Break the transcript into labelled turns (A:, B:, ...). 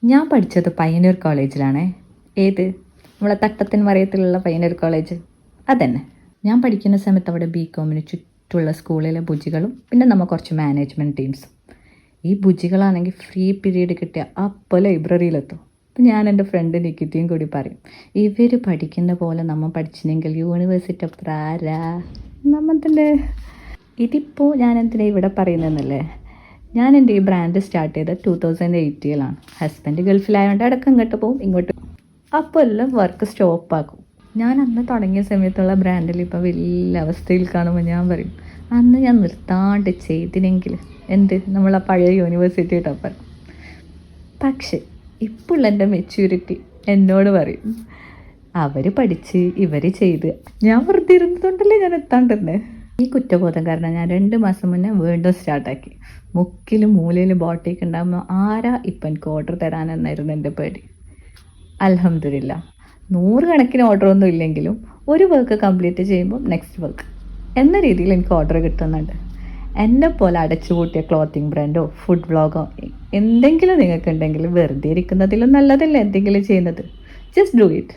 A: ഞാൻ പഠിച്ചത് പയ്യന്നൂർ കോളേജിലാണേ. ഏത്? നമ്മളെ തട്ടത്തിൻ മറയത്തിലുള്ള പയ്യന്നൂർ കോളേജ് അതന്നെ. ഞാൻ പഠിക്കുന്ന സമയത്ത് അവിടെ ബികോമിന് ചുറ്റുള്ള സ്കൂളിലെ ബുജികളും പിന്നെ നമ്മൾ കുറച്ച് മാനേജ്മെൻറ്റ് ടീംസും. ഈ ബുജികളാണെങ്കിൽ ഫ്രീ പീരീഡ് കിട്ടിയ അപ്പോൾ ലൈബ്രറിയിലെത്തും. അപ്പം ഞാൻ എൻ്റെ ഫ്രണ്ട് നിക്കിറ്റിയും കൂടി പറയും, ഇവർ പഠിക്കുന്ന പോലെ നമ്മൾ പഠിച്ചില്ലെങ്കിൽ യൂണിവേഴ്സിറ്റി അത്ര ആരാ നമ്മത്തിൻ്റെ. ഇതിപ്പോൾ ഞാൻ എന്തിനാ ഇവിടെ പറയുന്നതെന്നല്ലേ, ഞാൻ എൻ്റെ ഈ ബ്രാൻഡ് സ്റ്റാർട്ട് ചെയ്തത് 2018 ഹസ്ബൻഡ് ഗൾഫിലായതുകൊണ്ട് അടക്കം ഇങ്ങോട്ട് പോകും ഇങ്ങോട്ട്. അപ്പോൾ എല്ലാം വർക്ക് സ്റ്റോപ്പാക്കും. ഞാൻ അന്ന് തുടങ്ങിയ സമയത്തുള്ള ബ്രാൻഡിൽ ഇപ്പോൾ വലിയ അവസ്ഥയിൽ കാണുമ്പോൾ ഞാൻ പറയും, അന്ന് ഞാൻ നിർത്താണ്ട് ചെയ്തിനെങ്കിൽ എന്ത് നമ്മളെ പഴയ യൂണിവേഴ്സിറ്റി ടോപ്പർ. പക്ഷേ ഇപ്പോൾ എൻ്റെ മെച്യൂരിറ്റി എന്നോട് പറയും, അവർ പഠിച്ച് ഇവർ ചെയ്ത് ഞാൻ വെറുതെ ഇരുന്നതുകൊണ്ടല്ലേ ഞാൻ എത്താണ്ടെന്നെ. ഈ കുറ്റബോധം കാരണം ഞാൻ 2 മാസം മുന്നേ വീണ്ടും സ്റ്റാർട്ടാക്കി. മുക്കിലും മൂലയിലും ബോട്ടേക്ക് ഉണ്ടാകുമ്പോൾ ആരാ ഇപ്പം എനിക്ക് ഓർഡർ തരാനെന്നായിരുന്നു എൻ്റെ പേടി. അൽഹംദുലില്ലാ 100 കണക്കിന് ഓർഡറൊന്നും ഇല്ലെങ്കിലും ഒരു വർക്ക് കംപ്ലീറ്റ് ചെയ്യുമ്പോൾ നെക്സ്റ്റ് വർക്ക് എന്ന രീതിയിൽ എനിക്ക് ഓർഡർ കിട്ടുന്നുണ്ട്. എന്നെ പോലെ അടച്ചുപൂട്ടിയ ക്ലോത്തിങ് ബ്രാൻഡോ ഫുഡ് വ്ളോഗോ എന്തെങ്കിലും നിങ്ങൾക്ക് ഉണ്ടെങ്കിൽ വെറുതെ ഇരിക്കുന്നതിലും നല്ലതല്ലേ എന്തെങ്കിലും ചെയ്യുന്നത്. Just do it.